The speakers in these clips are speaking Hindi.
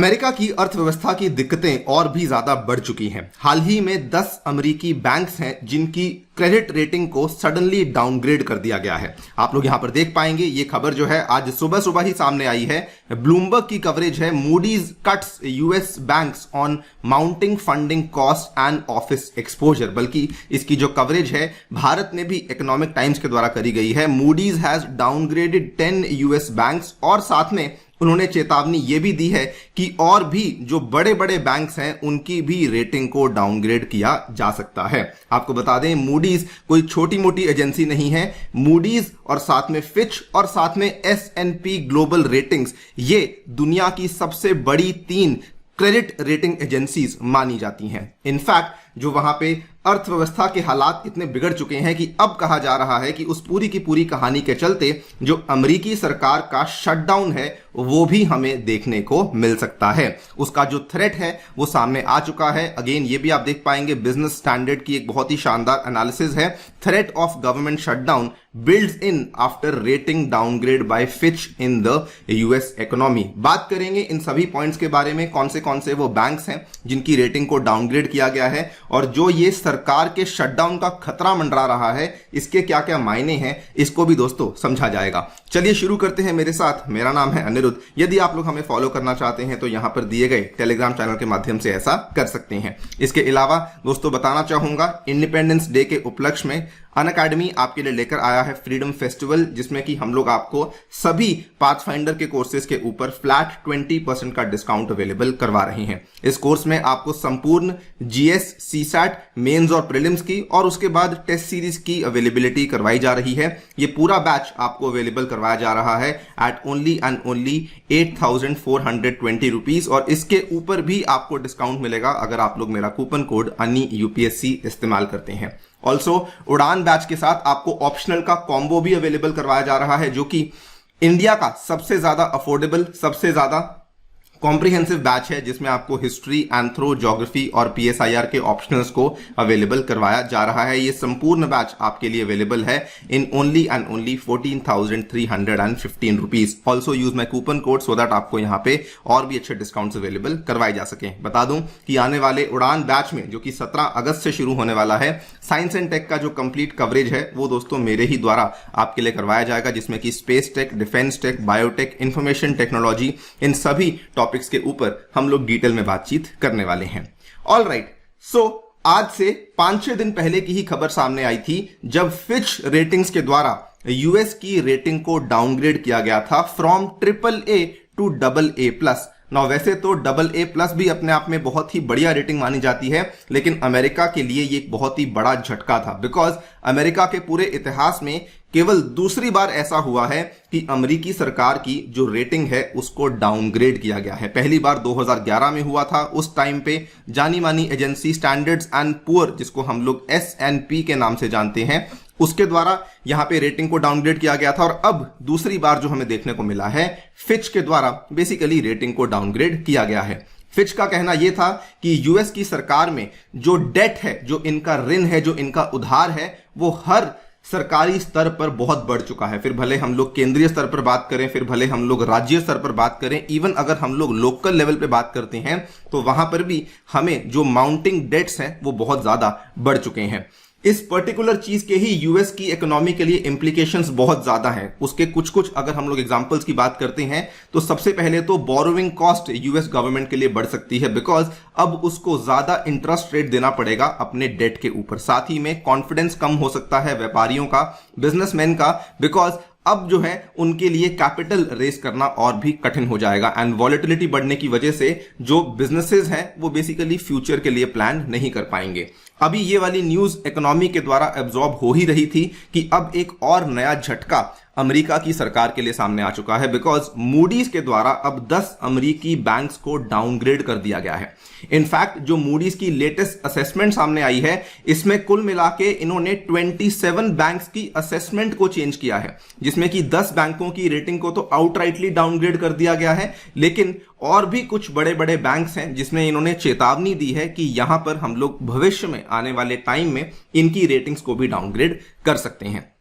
अमेरिका की अर्थव्यवस्था की दिक्कतें और भी ज्यादा बढ़ चुकी हैं। हाल ही में 10 अमेरिकी बैंक्स हैं जिनकी क्रेडिट रेटिंग को सडनली डाउनग्रेड कर दिया गया है। आप लोग यहां पर देख पाएंगे, ये खबर जो है आज सुबह सुबह ही सामने आई है। ब्लूमबर्ग की कवरेज है, Moody's cuts US banks on mounting funding cost and office exposure. बल्कि इसकी जो कवरेज है भारत ने भी इकोनॉमिक टाइम्स के द्वारा करी गई है। Moody's has downgraded 10 US banks और साथ में उन्होंने चेतावनी यह भी दी है कि और भी जो बड़े बड़े बैंक्स हैं उनकी भी रेटिंग को डाउनग्रेड किया जा सकता है। आपको बता दें, मूडीज कोई छोटी मोटी एजेंसी नहीं है। मूडीज और साथ में फिच और साथ में S&P ग्लोबल रेटिंग्स, ये दुनिया की सबसे बड़ी 3 क्रेडिट रेटिंग एजेंसीज मानी जाती हैं। इनफैक्ट जो वहां पे अर्थव्यवस्था के हालात इतने बिगड़ चुके हैं कि अब कहा जा रहा है कि उस पूरी की पूरी कहानी के चलते जो अमेरिकी सरकार का शटडाउन है वो भी हमें देखने को मिल सकता है। उसका जो थ्रेट है वो सामने आ चुका है। अगेन ये भी आप देख पाएंगे, बिजनेस स्टैंडर्ड की एक बहुत ही शानदार एनालिसिस है। Threat of government shutdown builds in after rating downgrade by Fitch in the US economy. बात करेंगे इन सभी पॉइंट्स के बारे में, कौन से वो बैंक्स हैं जिनकी रेटिंग को डाउनग्रेड किया गया है और जो ये सरकार के शटडाउन का खतरा मंडरा रहा है, इसके क्या क्या मायने हैं, इसको भी दोस्तों समझा जाएगा। चलिए शुरू करते हैं मेरे साथ। मेरा नाम है अनिरुद्ध। यदि आप लोग हमें फॉलो करना चाहते हैं तो यहां पर दिए गए टेलीग्राम चैनल के माध्यम से ऐसा कर सकते हैं। इसके अलावा दोस्तों बताना चाहूंगा, इंडिपेंडेंस डे के उपलक्ष्य में अनअकैडमी आपके लिए लेकर आया है फ्रीडम फेस्टिवल, जिसमें कि हम लोग आपको सभी पाथफाइंडर के कोर्सेज के ऊपर फ्लैट 20% का डिस्काउंट अवेलेबल करवा रहे हैं। इस कोर्स में आपको संपूर्ण जीएस, सीसैट, मेंस और प्रीलिम्स की और उसके बाद टेस्ट सीरीज की अवेलेबिलिटी करवाई जा रही है। ये पूरा बैच आपको अवेलेबल करवाया जा रहा है at only and only 8,420 rupees और इसके ऊपर भी आपको डिस्काउंट मिलेगा अगर आप लोग मेरा कूपन कोड अनि UPSC इस्तेमाल करते हैं। ऑल्सो उड़ान बैच के साथ आपको ऑप्शनल का कॉम्बो भी अवेलेबल करवाया जा रहा है, जो कि इंडिया का सबसे ज्यादा अफोर्डेबल, सबसे ज्यादा कॉम्प्रिहेंसिव बैच है, जिसमें आपको हिस्ट्री, एंथ्रो, ज्योग्राफी और PSIR के ऑप्शनल्स को अवेलेबल करवाया जा रहा है। ये संपूर्ण बैच आपके लिए अवेलेबल है in only and only 14,315 rupees. Also use my coupon code so that आपको यहाँ पे और भी अच्छे डिस्काउंट्स अवेलेबल करवाए जा सके। बता दूं कि आने वाले उड़ान बैच में, जो कि 17 अगस्त से शुरू होने वाला है, साइंस एंड टेक का जो कंप्लीट कवरेज है वो दोस्तों मेरे ही द्वारा आपके लिए करवाया जाएगा, जिसमें कि space tech, defence tech, biotech, information technology, इन सभी टॉपिक्स के ऊपर हम लोग डिटेल में बातचीत करने वाले हैं। ऑल राइट, सो आज से 5-6 दिन पहले की ही खबर सामने आई थी जब फिच रेटिंग्स के द्वारा यूएस की रेटिंग को डाउनग्रेड किया गया था फ्रॉम AAA टू AA+। ना वैसे तो AA+ भी अपने आप में बहुत ही बढ़िया रेटिंग मानी जाती है, लेकिन अमेरिका के लिए ये एक बहुत ही बड़ा झटका था, बिकॉज अमेरिका के पूरे इतिहास में केवल दूसरी बार ऐसा हुआ है कि अमेरिकी सरकार की जो रेटिंग है उसको डाउनग्रेड किया गया है। पहली बार 2011 में हुआ था। उस टाइम पे जानी मानी एजेंसी स्टैंडर्ड्स एंड पुअर, जिसको हम लोग S&P के नाम से जानते हैं, उसके द्वारा यहां पे रेटिंग को डाउनग्रेड किया गया था। और अब दूसरी बार जो हमें देखने को मिला है, फिच के द्वारा बेसिकली रेटिंग को डाउनग्रेड किया गया है। फिच का कहना यह था कि यूएस की सरकार में जो डेट है, जो इनका ऋण है, जो इनका उधार है, वो हर सरकारी स्तर पर बहुत बढ़ चुका है। फिर भले हम लोग केंद्रीय स्तर पर बात करें, फिर भले हम लोग राज्य स्तर पर बात करें, इवन अगर हम लोग लोकल लेवल पे बात करते हैं तो वहां पर भी हमें जो माउंटिंग डेट्स हैं वो बहुत ज्यादा बढ़ चुके हैं। इस पर्टिकुलर चीज के ही यूएस की इकोनॉमी के लिए इंप्लीकेशंस बहुत ज्यादा हैं। उसके कुछ अगर हम लोग एग्जांपल्स की बात करते हैं तो सबसे पहले तो बोरोइंग कॉस्ट यूएस गवर्नमेंट के लिए बढ़ सकती है, बिकॉज अब उसको ज्यादा इंटरेस्ट रेट देना पड़ेगा अपने डेट के ऊपर। साथ ही में कॉन्फिडेंस कम हो सकता है व्यापारियों का, बिजनेसमैन का, बिकॉज अब जो है उनके लिए कैपिटल रेस करना और भी कठिन हो जाएगा एंड वॉलेटिलिटी बढ़ने की वजह से जो बिजनेसेस हैं वो बेसिकली फ्यूचर के लिए प्लान नहीं कर पाएंगे। अभी ये वाली न्यूज इकोनॉमी के द्वारा एब्जॉर्ब हो ही रही थी कि अब एक और नया झटका अमेरिका की सरकार के लिए सामने आ चुका है, बिकॉज मूडीज के द्वारा अब 10 अमेरिकी बैंक्स को डाउनग्रेड कर दिया गया है। इनफैक्ट जो मूडीज की लेटेस्ट असेसमेंट सामने आई है, इसमें कुल मिला के इन्होंने 27 बैंक्स की असेसमेंट को चेंज किया है, जिसमें कि 10 बैंकों की रेटिंग को तो आउटराइटली डाउनग्रेड कर दिया गया है, लेकिन और भी कुछ बड़े बड़े बैंक्स हैं जिसमें इन्होंने चेतावनी दी है कि यहां पर हम लोग भविष्य में आने वाले टाइम में इनकी रेटिंग्स को भी डाउनग्रेड कर सकते हैं।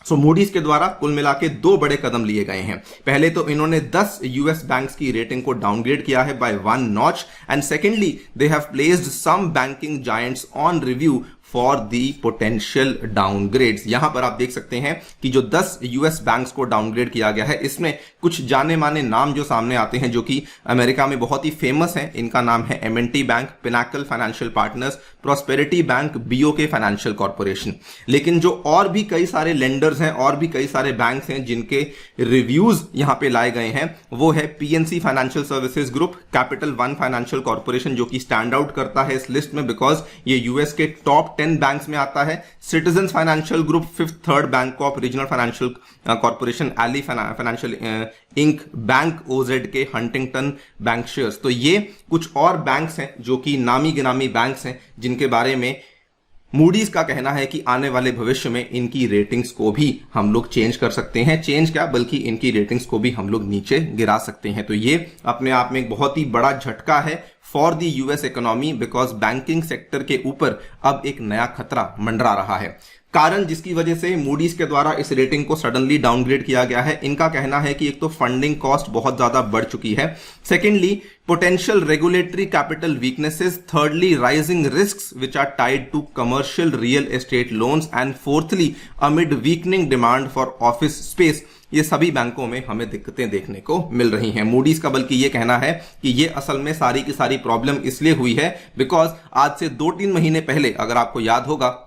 सो मूडीज के द्वारा कुल मिला के दो बड़े कदम लिए गए हैं। पहले तो इन्होंने 10 यूएस बैंक्स की रेटिंग को डाउनग्रेड किया है by 1 notch, and secondly they have placed some banking giants on review for the potential downgrades. यहां पर आप देख सकते हैं कि जो 10 यूएस बैंक्स को डाउनग्रेड किया गया है, इसमें कुछ जाने माने नाम जो सामने आते हैं जो कि अमेरिका में बहुत ही फेमस हैं। इनका नाम है M and T bank, pinnacle financial partners, prosperity bank, BOK financial corporation. लेकिन जो और भी कई सारे लेंडर्स हैं और भी कई सारे बैंक्स हैं जिनके रिव्यूज यहां पे लाए गए हैं, वो है PNC financial services group, capital one financial corporation जो कि स्टैंड आउट करता है इस लिस्ट में बिकॉज ये यूएस के टॉप 10 बैंक्स में आता है, Citizen Financial Group, Fifth Third Bancorp Regional Financial Corporation, Ally Financial Inc, Bank OZK, Huntington Bank shares. तो ये कुछ और बैंक्स हैं जो कि नामी गिनामी बैंक्स हैं जिनके बारे में मूडीज का कहना है कि आने वाले भविष्य में इनकी रेटिंग्स को भी हम लोग चेंज कर सकते हैं। चेंज क्या, बल्कि इनकी रेटिंग्स को भी हम लोग नीचे गिरा सकते हैं। तो ये अपने आप में एक बहुत ही बड़ा झटका है for the US economy because banking sector के ऊपर अब एक नया खतरा मंडरा रहा है। कारण जिसकी वजह से मूडीज के द्वारा इस रेटिंग को सडनली डाउनग्रेड किया गया है, इनका कहना है कि एक तो फंडिंग कॉस्ट बहुत ज्यादा बढ़ चुकी है, secondly potential regulatory capital weaknesses, thirdly rising risks which are tied to commercial real estate loans, and fourthly amid weakening demand for office space। ये सभी बैंकों में हमें दिक्कतें देखने को मिल रही हैं। मूडीज का बल्कि ये कहना है कि ये असल में सारी की सारी प्रॉब्लम इसलिए हुई है बिकॉज आज से 2-3 महीने पहले अगर आपको याद होगा,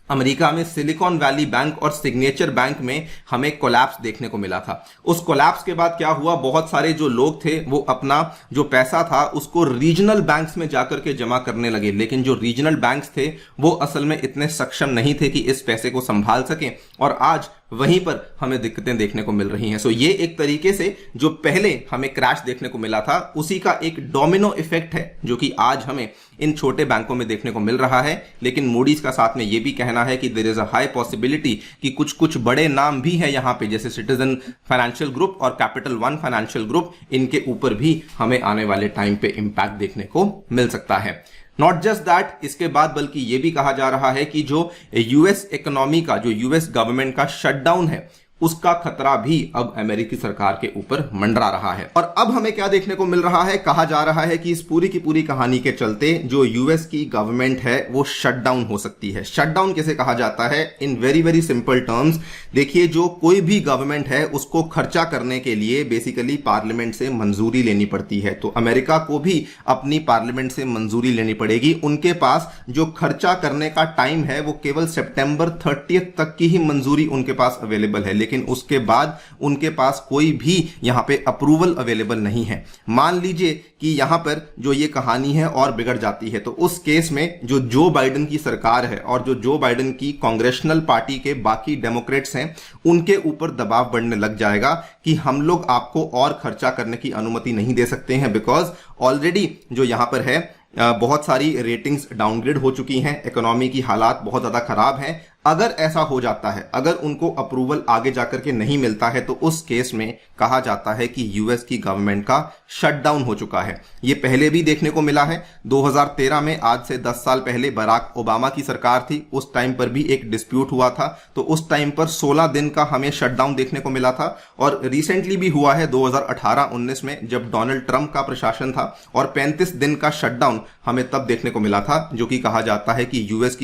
अमेरिका में सिलिकॉन वैली बैंक और सिग्नेचर बैंक में हमें कोलैप्स देखने को मिला था। उस कोलैप्स के बाद क्या हुआ, बहुत सारे जो लोग थे वो अपना जो पैसा था उसको रीजनल बैंक्स में जाकर के जमा करने लगे, लेकिन जो रीजनल बैंक्स थे वो असल में इतने सक्षम नहीं थे कि इस पैसे को संभाल सकें और आज वहीं पर हमें दिक्कतें देखने को मिल रही हैं। सो ये एक तरीके से जो पहले हमें क्रैश देखने को मिला था उसी का एक डोमिनो इफेक्ट है जो कि आज हमें इन छोटे बैंकों में देखने को मिल रहा है। लेकिन मूडीज का साथ में ये भी कहना है कि there is a high possibility कि कुछ कुछ बड़े नाम भी हैं यहाँ पे, जैसे सिटीजन फाइनेंशियल ग्रुप और कैपिटल वन फाइनेंशियल ग्रुप, इनके ऊपर भी हमें आने वाले टाइम पे इंपैक्ट देखने को मिल सकता है। नॉट जस्ट दैट, इसके बाद बल्कि यह भी कहा जा रहा है कि जो यूएस इकोनॉमी का, जो यूएस गवर्नमेंट का शटडाउन है, उसका खतरा भी अब अमेरिकी सरकार के ऊपर मंडरा रहा है। और अब हमें क्या देखने को मिल रहा है, कहा जा रहा है कि इस पूरी की पूरी कहानी के चलते जो यूएस की गवर्नमेंट है वो शटडाउन हो सकती है। शटडाउन कैसे कहा जाता है, in very very simple terms, देखिए जो कोई भी गवर्नमेंट है उसको खर्चा करने के लिए बेसिकली पार्लियामेंट से मंजूरी लेनी पड़ती है। तो अमेरिका को भी अपनी पार्लियामेंट से मंजूरी लेनी पड़ेगी। उनके पास जो खर्चा करने का टाइम है वो केवल सितंबर 30 तक की ही मंजूरी उनके पास अवेलेबल है, लेकिन उसके बाद उनके पास कोई भी यहां पे अप्रूवल अवेलेबल नहीं है। मान लीजिए कि यहां पर जो ये कहानी है और बिगड़ जाती है तो उस केस में जो जो बाइडेन की सरकार है और जो जो बाइडेन की कांग्रेशनल पार्टी के बाकी डेमोक्रेट्स हैं उनके ऊपर दबाव बढ़ने लग जाएगा कि हम लोग आपको और खर्चा करने की अनुमति नहीं दे सकते हैं बिकॉज ऑलरेडी जो यहां पर है बहुत सारी रेटिंग्स डाउनग्रेड हो चुकी हैं, इकोनॉमी की हालात बहुत ज्यादा खराब हैं। अगर ऐसा हो जाता है, अगर उनको अप्रूवल आगे जाकर के नहीं मिलता है तो उस केस में कहा जाता है कि यूएस की गवर्नमेंट का शटडाउन हो चुका है। ये पहले भी देखने को मिला है। 2013 में, आज से 10 साल पहले बराक ओबामा की सरकार थी, उस टाइम पर भी एक डिस्प्यूट हुआ था तो उस टाइम पर 16 दिन का हमें शटडाउन देखने को मिला था। और रिसेंटली भी हुआ है 2018-19 में जब डोनाल्ड ट्रंप का प्रशासन था और 35 दिन का शटडाउन हमें तब देखने को मिला था, जो कि कहा जाता है कि यूएस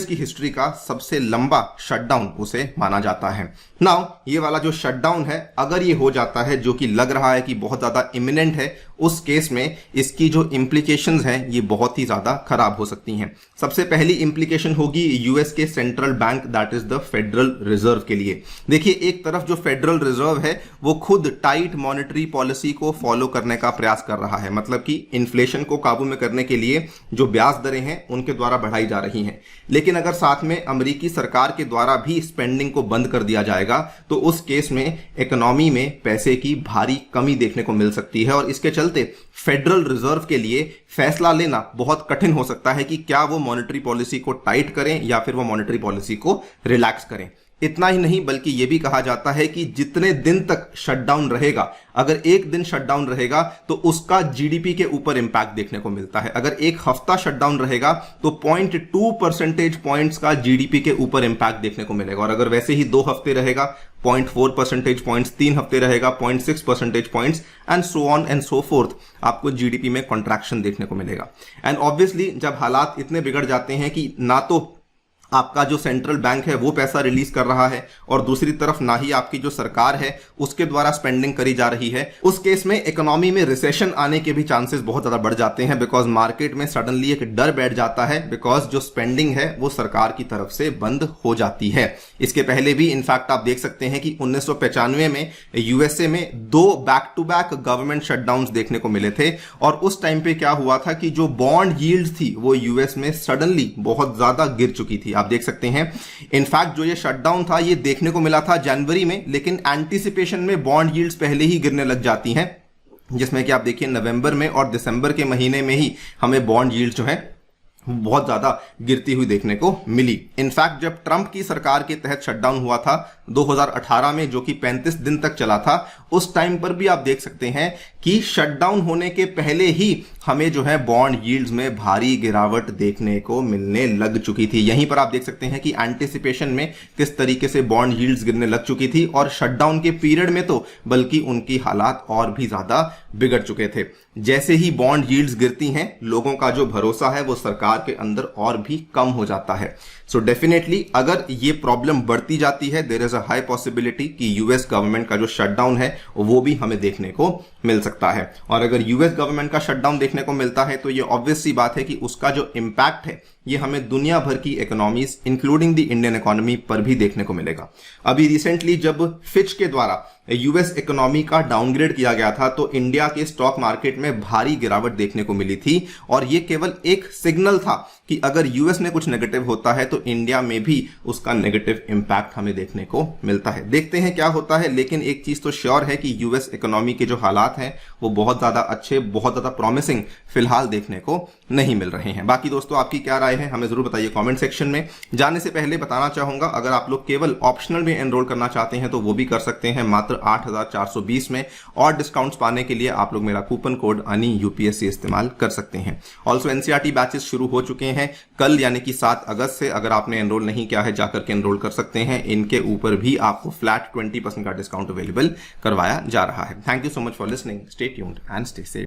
की हिस्ट्री का सबसे लंबा शटडाउन उसे माना जाता है। नाउ ये वाला जो शटडाउन है, अगर ये हो जाता है, जो कि लग रहा है कि बहुत ज्यादा इमिनेंट है, उस केस में इसकी जो इंप्लीकेशंस हैं ये बहुत ही ज्यादा खराब हो सकती हैं। सबसे पहली इंप्लीकेशन होगी यूएस के central bank, that is the federal reserve के लिए। देखिए, एक तरफ जो फेडरल रिजर्व है वो खुद टाइट मॉनेटरी पॉलिसी को फॉलो करने का प्रयास कर रहा है, मतलब कि इन्फ्लेशन को काबू में करने के लिए जो ब्याज दरें हैं उनके द्वारा बढ़ाई जा रही हैं। लेकिन अगर साथ में अमेरिकी सरकार के द्वारा भी स्पेंडिंग को बंद कर दिया जाएगा तो उस केस में इकोनॉमी में पैसे की भारी कमी देखने को मिल सकती है और इसके चलते फेडरल रिजर्व के लिए फैसला लेना बहुत कठिन हो सकता है कि क्या वो मॉनेटरी पॉलिसी को टाइट करें या फिर वो मॉनेटरी पॉलिसी को रिलैक्स करें। इतना ही नहीं बल्कि यह भी कहा जाता है कि जितने दिन तक शटडाउन रहेगा, अगर एक दिन शटडाउन रहेगा तो उसका जीडीपी के ऊपर इंपैक्ट देखने को मिलता है। अगर एक हफ्ता शटडाउन रहेगा तो 0.2 परसेंटेज पॉइंट्स का जीडीपी के ऊपर इंपैक्ट देखने को मिलेगा, और अगर वैसे ही 2 हफ्ते रहेगा 0.4 परसेंटेज पॉइंट्स, 3 हफ्ते रहेगा 0.6 percentage points, and so on and so fourth, आपको जीडीपी में कॉन्ट्रैक्शन देखने को मिलेगा। एंड ऑब्वियसली जब हालात इतने बिगड़ जाते हैं कि ना तो आपका जो सेंट्रल बैंक है वो पैसा रिलीज कर रहा है और दूसरी तरफ ना ही आपकी जो सरकार है उसके द्वारा स्पेंडिंग करी जा रही है, उस केस में इकोनॉमी में रिसेशन आने के भी चांसेस बहुत ज्यादा बढ़ जाते हैं, बिकॉज मार्केट में सडनली एक डर बैठ जाता है, बिकॉज जो स्पेंडिंग है वो सरकार की तरफ से बंद हो जाती है। इसके पहले भी इनफैक्ट आप देख सकते हैं कि 1995 में यूएसए में 2 back to back government shutdowns देखने को मिले थे, और उस टाइम पे क्या हुआ था कि जो बॉन्ड यील्ड्स थी वो यूएस में सडनली बहुत ज्यादा गिर चुकी थी। आप देख सकते हैं इनफैक्ट जो ये शटडाउन था ये देखने को मिला था जनवरी में, लेकिन एंटीसिपेशन में बॉन्ड यील्ड्स पहले ही गिरने लग जाती हैं, जिसमें कि आप देखिए नवंबर में और दिसंबर के महीने में ही हमें बॉन्ड यील्ड्स जो है बहुत ज्यादा गिरती हुई देखने को मिली। इनफैक्ट जब ट्रंप की सरकार के तहत शटडाउन हुआ था 2018 में, जो कि 35 दिन तक चला था, उस टाइम पर भी आप देख सकते हैं कि शटडाउन होने के पहले ही हमें जो है बॉन्ड यील्ड्स में भारी गिरावट देखने को मिलने लग चुकी थी। यहीं पर आप देख सकते हैं कि एंटीसिपेशन में किस तरीके से बॉन्ड यील्ड्स गिरने लग चुकी थी, और शटडाउन के पीरियड में तो बल्कि उनकी हालात और भी ज्यादा बिगड़ चुके थे। जैसे ही बॉन्ड यील्ड्स गिरती हैं, लोगों का जो भरोसा है वो सरकार के अंदर और भी कम हो जाता है। सो डेफिनेटली अगर ये प्रॉब्लम बढ़ती जाती है, there is a high possibility कि यूएस गवर्नमेंट का जो शटडाउन है वो भी हमें देखने को मिल सकता है। और अगर यूएस गवर्नमेंट का शटडाउन देखने को मिलता है तो ये ऑब्वियस सी बात है कि उसका जो इंपैक्ट है ये हमें दुनिया भर की economies including the Indian economy पर भी देखने को मिलेगा। अभी रिसेंटली जब फिच के द्वारा यूएस इकोनॉमी का डाउनग्रेड किया गया था तो इंडिया के स्टॉक मार्केट में भारी गिरावट देखने को मिली थी, और ये केवल एक सिग्नल था कि अगर यूएस में कुछ नेगेटिव होता है तो इंडिया में भी उसका नेगेटिव इंपैक्ट हमें देखने को मिलता है। देखते हैं क्या होता है, लेकिन एक चीज तो श्योर है कि यूएस इकोनॉमी के जो हालात हैं वो बहुत ज्यादा अच्छे, बहुत ज्यादा प्रॉमिसिंग फिलहाल देखने को नहीं मिल रहे हैं। बाकी दोस्तों आपकी क्या राय है हमें जरूर बताइए कमेंट सेक्शन में। जाने से पहले बताना चाहूंगा, अगर आप लोग केवल ऑप्शनल में एनरोल करना चाहते हैं तो वो भी कर सकते हैं मात्र 8,420 में, और डिस्काउंट्स पाने के लिए आप लोग मेरा कूपन कोड अनि यूपीएससी इस्तेमाल कर सकते हैं। ऑल्सो एनसीईआरटी बैचेस शुरू हो चुके हैं कल यानी कि 7 अगस्त से। अगर आपने एनरोल नहीं किया है जाकर के एनरोल कर सकते हैं। इनके ऊपर भी आपको फ्लैट 20% का डिस्काउंट अवेलेबल करवाया जा रहा है। Thank you so much for listening, stay tuned and stay safe.